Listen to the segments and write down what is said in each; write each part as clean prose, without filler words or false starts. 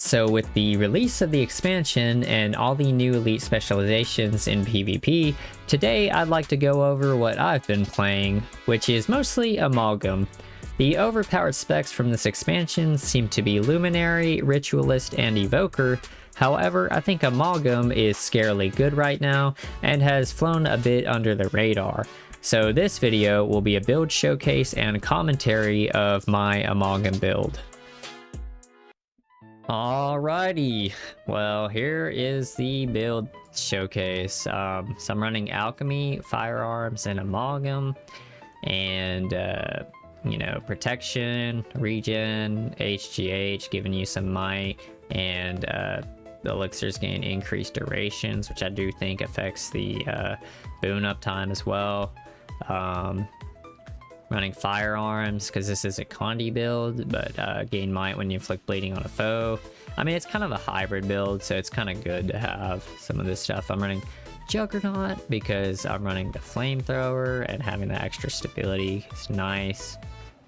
So with the release of the expansion and all the new elite specializations in PvP, today I'd like to go over what I've been playing, which is mostly Amalgam. The overpowered specs from this expansion seem to be Luminary, Ritualist, and Evoker. However, I think Amalgam is scarily good right now and has flown a bit under the radar. So this video will be a build showcase and commentary of my Amalgam build. Alrighty, well here is the build showcase. So I'm running Alchemy, Firearms, and Amalgam, and you know, Protection, Regen, HGH, giving you some might, and the elixirs gain increased durations, which I do think affects the boon uptime as well. Running Firearms because this is a Condi build, but gain might when you inflict bleeding on a foe. I mean, it's kind of a hybrid build, so it's kind of good to have some of this stuff. I'm running Juggernaut because I'm running the Flamethrower, and having the extra stability is nice.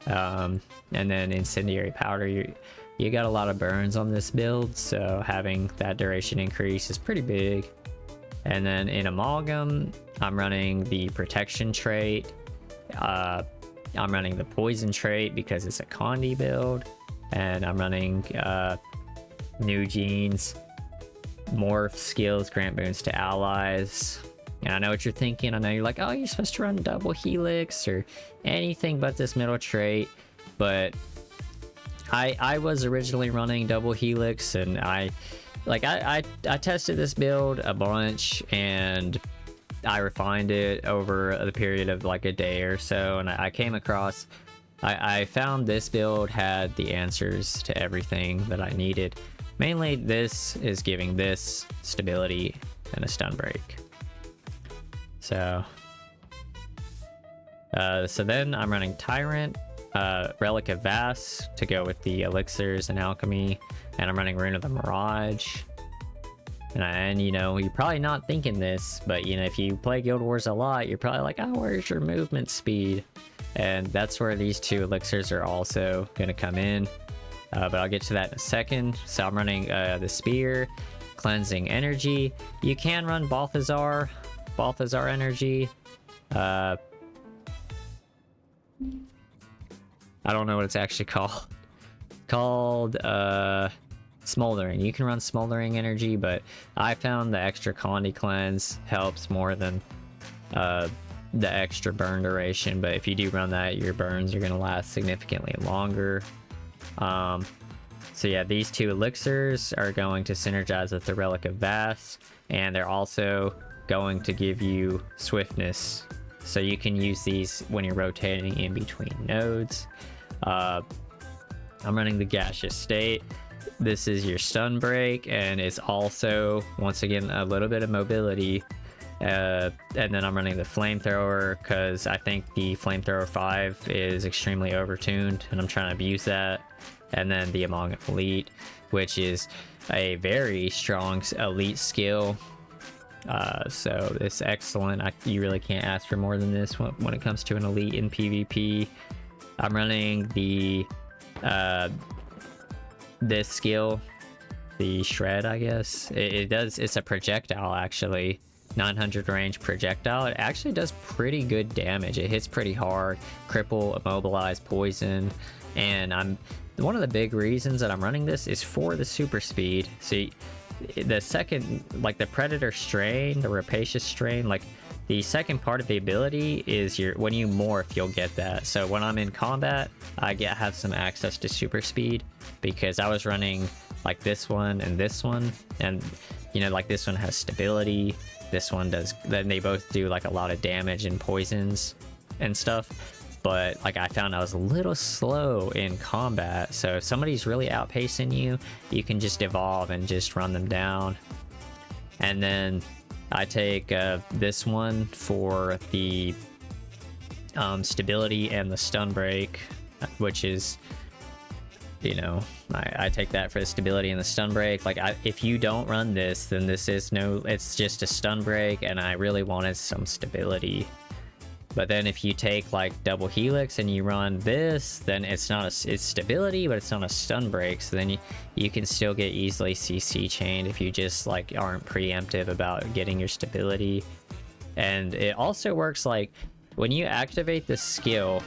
And then Incendiary Powder, you got a lot of burns on this build, so having that duration increase is pretty big. And then in Amalgam, I'm running the Protection trait. I'm running the Poison trait because it's a Condi build, and I'm running New Genes, Morph skills, grant boons to allies. And I know what you're thinking. I know you're like, oh, you're supposed to run double Helix or anything but this middle trait, but I was originally running double Helix, and I tested this build a bunch, and I refined it over the period of like a day or so, and I came across, I found this build had the answers to everything that I needed. Mainly this is giving this stability and a stun break. So then I'm running Tyrant, Relic of Vast to go with the elixirs and alchemy, and I'm running Rune of the Mirage. And you know, you're probably not thinking this, but you know, if you play Guild Wars a lot, you're probably like, oh, where's your movement speed? And that's where these two elixirs are also going to come in, but I'll get to that in a second. So I'm running the Spear, Cleansing Energy. You can run Balthazar Energy. I don't know what it's actually called. Smoldering. You can run Smoldering Energy, but I found the extra Condi cleanse helps more than the extra burn duration. But if you do run that, your burns are going to last significantly longer. So yeah, these two elixirs are going to synergize with the Relic of Vast, and they're also going to give you swiftness, so you can use these when you're rotating in between nodes. I'm running the Gaseous State. This is your stun break, and it's also, once again, a little bit of mobility. And then I'm running the Flamethrower because I think the Flamethrower 5 is extremely overtuned, and I'm trying to abuse that. And then the Amalgam Elite, which is a very strong elite skill. So it's excellent. You really can't ask for more than this when it comes to an elite in PvP. I'm running the this skill, the Shred, I guess. It's a projectile, actually. 900 range projectile. It actually does pretty good damage. It hits pretty hard. Cripple, immobilize, poison. And one of the big reasons that I'm running this is for the super speed. See, the second, like the Predator Strain, the Rapacious Strain, like the second part of the ability is when you morph, you'll get that. So when I'm in combat, I have some access to super speed, because I was running like this one, and you know, like this one has stability, this one does, then they both do like a lot of damage and poisons and stuff. But like I found I was a little slow in combat, so if somebody's really outpacing you, you can just evolve and just run them down. And then I take this one for the stability and the stun break, which is, you know, I take that for the stability and the stun break. Like if you don't run this, then this is it's just a stun break, and I really wanted some stability. But then if you take like double helix and you run this, then it's not it's stability, but it's not a stun break. So then you can still get easily CC chained if you just like aren't preemptive about getting your stability. And it also works like when you activate this skill,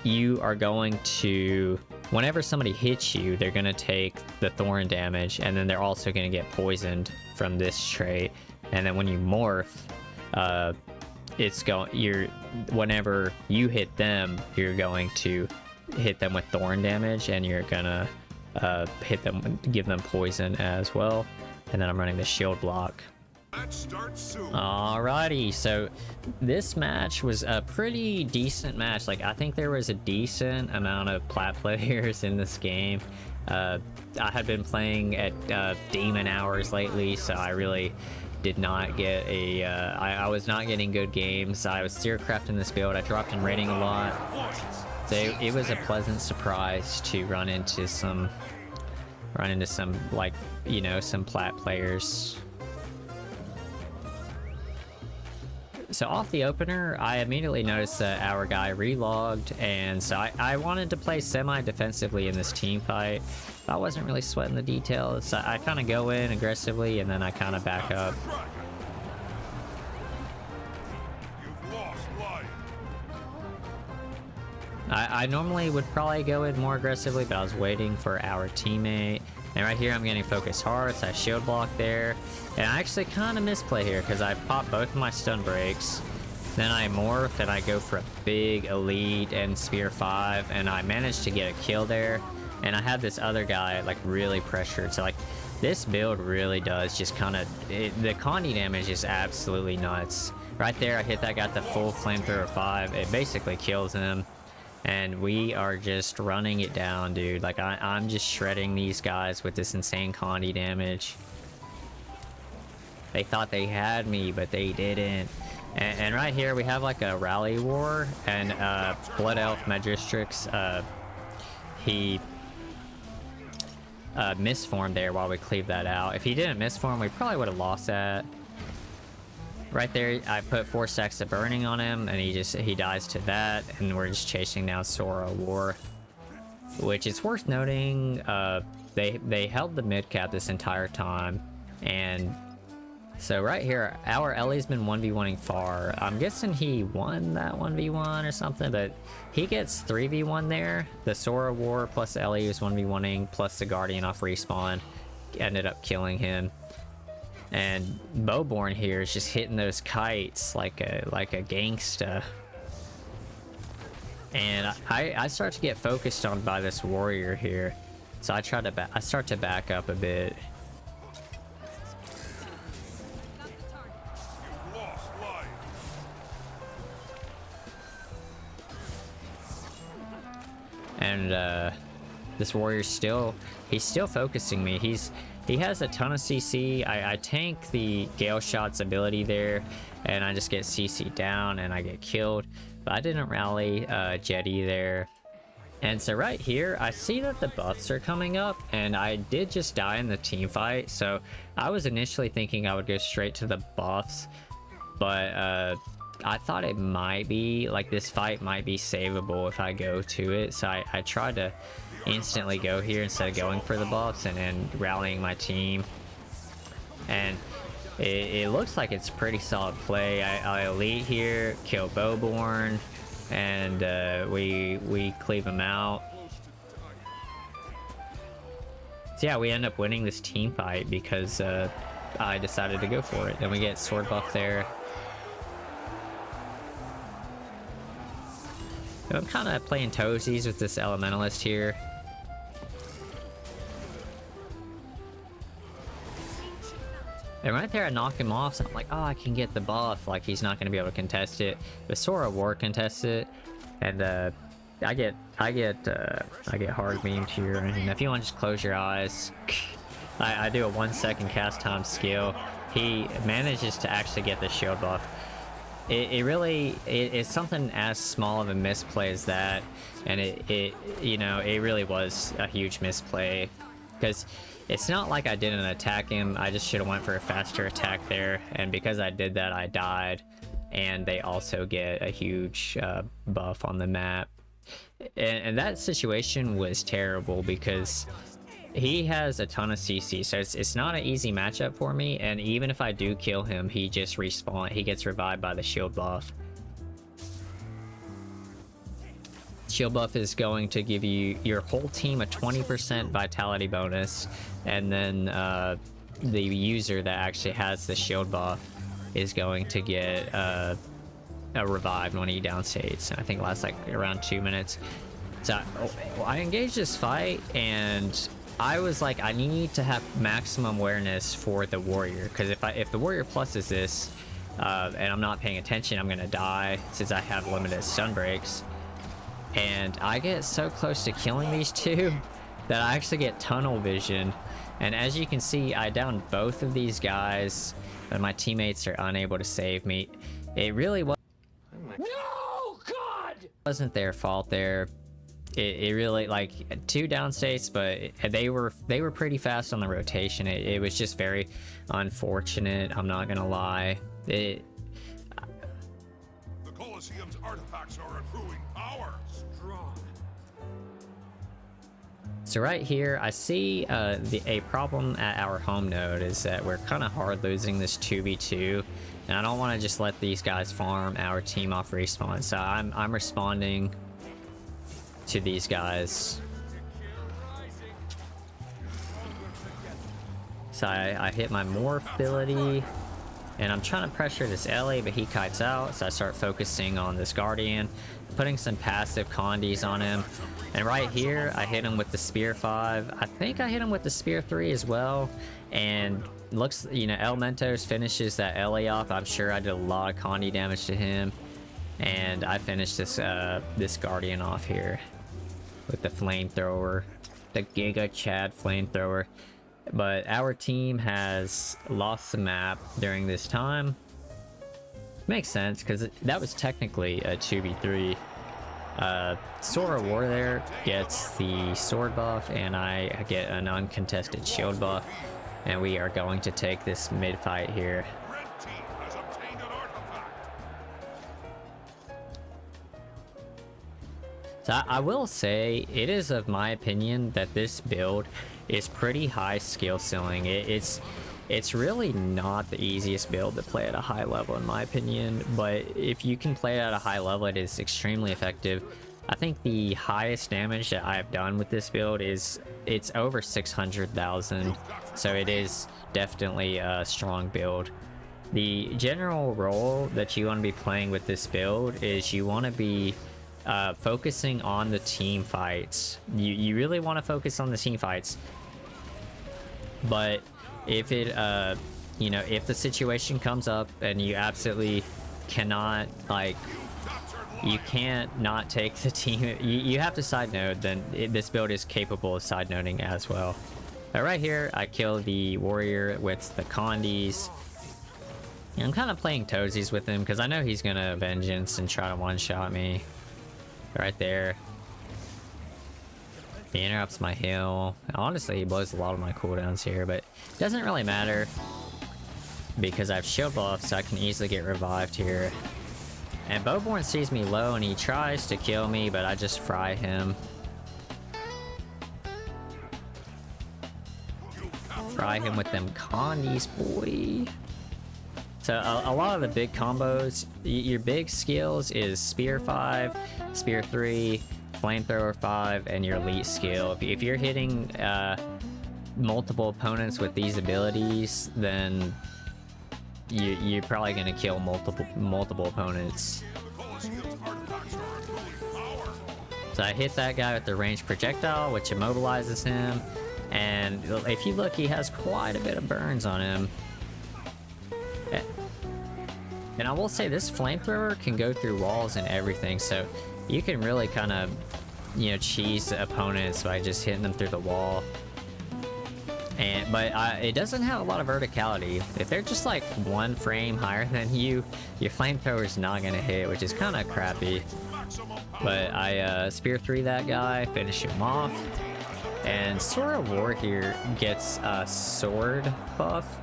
you are going to, whenever somebody hits you, they're going to take the thorn damage, and then they're also going to get poisoned from this trait. And then when you morph, whenever you hit them, you're going to hit them with thorn damage, and you're gonna hit them, give them poison as well. And then I'm running the shield block. Alrighty, so this match was a pretty decent match. Like, I think there was a decent amount of plat players in this game. I had been playing at demon hours lately, so I really did not get a I was not getting good games. I was Seercraft in this build. I dropped in rating a lot, so it was a pleasant surprise to run into some like, you know, some plat players. So off the opener, I immediately noticed that our guy relogged, and so I wanted to play semi-defensively in this team fight. I wasn't really sweating the details. So I kind of go in aggressively, and then I kind of back up. I normally would probably go in more aggressively, but I was waiting for our teammate. And right here, I'm getting focus hearts. I shield block there. And I actually kind of misplay here because I pop both of my stun breaks. Then I morph and I go for a big elite and spear 5. And I managed to get a kill there. And I had this other guy like really pressured. So like this build really does just kind of, the Condi damage is absolutely nuts. Right there, I hit that guy with the full flamethrower 5. It basically kills him. And we are just running it down, dude. Like, I'm just shredding these guys with this insane Condi damage. They thought they had me, but they didn't. And right here, we have like a rally war. And Blood Elf Magistrix, he misformed there while we cleaved that out. If he didn't misform, we probably would have lost that. Right there, I put 4 stacks of burning on him, and he dies to that, and we're just chasing down Sora War. Which is worth noting, they held the mid cap this entire time, and so right here, our Ellie's been 1v1ing far. I'm guessing he won that 1v1 or something, but he gets 3v1 there. The Sora War plus Ellie was 1v1ing, plus the Guardian off respawn ended up killing him. And Bowborn here is just hitting those kites like a gangsta. And I start to get focused on by this warrior here, so I start to back up a bit. And this warrior's still focusing me. He has a ton of CC. I tank the Gale Shot's ability there, and I just get CC down and I get killed. But I didn't rally Jetty there. And so right here, I see that the buffs are coming up, and I did just die in the team fight. So I was initially thinking I would go straight to the buffs, but I thought it might be, like, this fight might be savable if I go to it. So I tried to instantly go here instead of going for the buffs and rallying my team. And it looks like it's pretty solid play. I elite here, kill Bowborn, and we cleave him out. So yeah, we end up winning this team fight because I decided to go for it. Then we get sword buff there. I'm kind of playing toesies with this elementalist here. And right there I knock him off, so I'm like, oh, I can get the buff, like he's not going to be able to contest it. But Sora War contests it, and I get hard beamed here. And if you want to just close your eyes, I do a 1 second cast time skill. He manages to actually get the shield buff. It's something as small of a misplay as that, and it really was a huge misplay, because it's not like I didn't attack him. I just should have went for a faster attack there, and because I did that, I died. and they also get a huge buff on the map. And that situation was terrible because he has a ton of CC, so it's not an easy matchup for me, and even if I do kill him, he just he gets revived by the shield buff. Shield buff is going to give your whole team a 20% vitality bonus, and then the user that actually has the shield buff is going to get a revive when he downstates. I think it lasts like around 2 minutes. So I engaged this fight, and I was like, I need to have maximum awareness for the warrior, because if the warrior pluses this and I'm not paying attention, I'm gonna die since I have limited stun breaks. And I get so close to killing these two that I actually get tunnel vision, and as you can see, I downed both of these guys, but my teammates are unable to save me. It really was wasn't their fault there. It really, like, 2 downstates, but they were pretty fast on the rotation. It was just very unfortunate, I'm not gonna lie. The Colosseum's artifacts are accruing power. Strong. So right here, I see a problem at our home node is that we're kind of hard losing this 2v2, and I don't want to just let these guys farm our team off respawn. So I'm responding to these guys. So I hit my morph ability, and I'm trying to pressure this Ellie, but he kites out, so I start focusing on this Guardian, putting some passive condies on him. And right here, I hit him with the Spear 5. I think I hit him with the Spear 3 as well. And looks, you know, Elementos finishes that Ellie off. I'm sure I did a lot of condi damage to him. And I finished this this Guardian off here with the flamethrower, the Giga Chad flamethrower. But our team has lost the map during this time. Makes sense, because that was technically a 2v3. Sora War there gets the sword buff, and I get an uncontested shield buff. And we are going to take this mid fight here. So I will say, it is of my opinion that this build is pretty high skill ceiling. It's really not the easiest build to play at a high level in my opinion, but if you can play it at a high level, it is extremely effective. I think the highest damage that I have done with this build it's over 600,000, so it is definitely a strong build. The general role that you want to be playing with this build is you want to be focusing on the team fights. You really want to focus on the team fights, but if it you know, if the situation comes up and you absolutely cannot, like, you can't not take the team, you have to side node, then this build is capable of side noding as well. But right here, I kill the warrior with the condies. And I'm kind of playing toesies with him because I know he's gonna vengeance and try to one-shot me. Right there. He interrupts my heal. Honestly, he blows a lot of my cooldowns here, but it doesn't really matter because I have shield buff, so I can easily get revived here. And Bowborn sees me low and he tries to kill me, but I just fry him. Fry him with them condies, boy. So a lot of the big combos, your big skills is Spear 5, Spear 3, Flamethrower 5, and your elite skill. If you're hitting multiple opponents with these abilities, then you're probably gonna kill multiple opponents. So I hit that guy with the ranged projectile, which immobilizes him, and if you look, he has quite a bit of burns on him. And I will say this flamethrower can go through walls and everything, so you can really kind of, you know, cheese the opponents by just hitting them through the wall. But it doesn't have a lot of verticality. If they're just like 1 frame higher than you, your flamethrower is not gonna hit, which is kind of crappy. But I Spear 3 that guy, finish him off. And Sora War here gets a sword buff.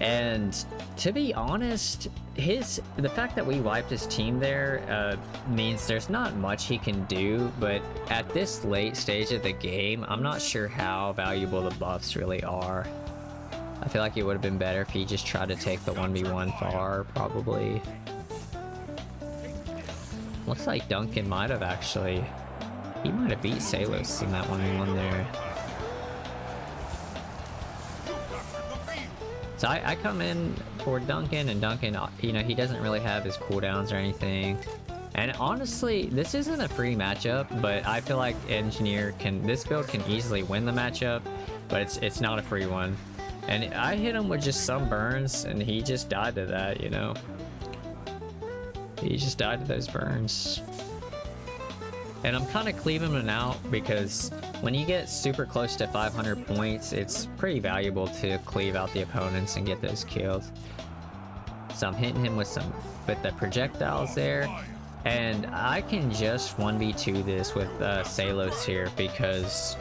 And to be honest, the fact that we wiped his team there means there's not much he can do, but at this late stage of the game, I'm not sure how valuable the buffs really are. I feel like it would have been better if he just tried to take the 1v1 far, probably. Looks like Duncan might have actually... He might have beat Salos in that 1v1 there. So I come in for Duncan, and Duncan, you know, he doesn't really have his cooldowns or anything. And honestly, this isn't a free matchup, but I feel like Engineer this build can easily win the matchup, but it's not a free one. And I hit him with just some burns, and he just died to that, you know? He just died to those burns. And I'm kind of cleaving him out because when you get super close to 500 points, it's pretty valuable to cleave out the opponents and get those kills. So I'm hitting him with the projectiles there. And I can just 1v2 this with Salos here because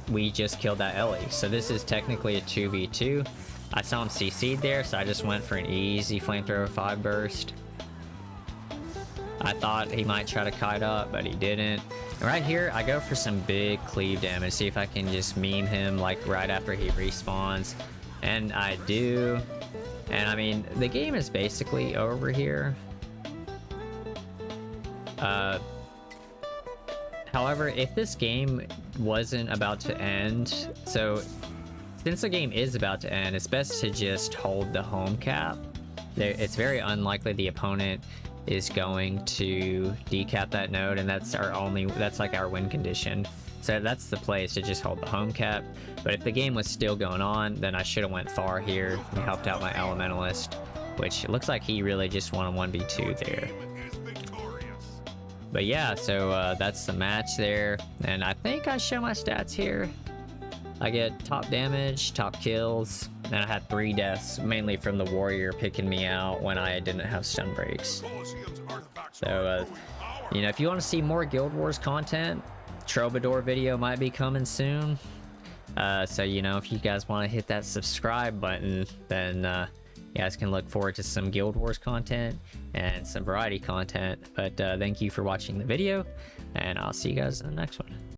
we just killed that Ellie. So this is technically a 2v2. I saw him CC'd there, so I just went for an easy flamethrower 5 burst. I thought he might try to kite up, but he didn't. And right here, I go for some big cleave damage, see if I can just meme him like right after he respawns. And I do. And I mean, the game is basically over here. However, if this game wasn't about to end, so since the game is about to end, it's best to just hold the home cap. It's very unlikely the opponent is going to decap that node, and that's like our win condition. So that's the place to just hold the home cap. But if the game was still going on, then I should have went far here and helped out my elementalist, which it looks like he really just won a 1v2 there. But yeah, so that's the match there, and I think I show my stats here. I get top damage, top kills, and I had 3 deaths, mainly from the warrior picking me out when I didn't have stun breaks. So, you know, if you want to see more Guild Wars content, Troubadour video might be coming soon. So, you know, if you guys want to hit that subscribe button, then you guys can look forward to some Guild Wars content and some variety content. But thank you for watching the video, and I'll see you guys in the next one.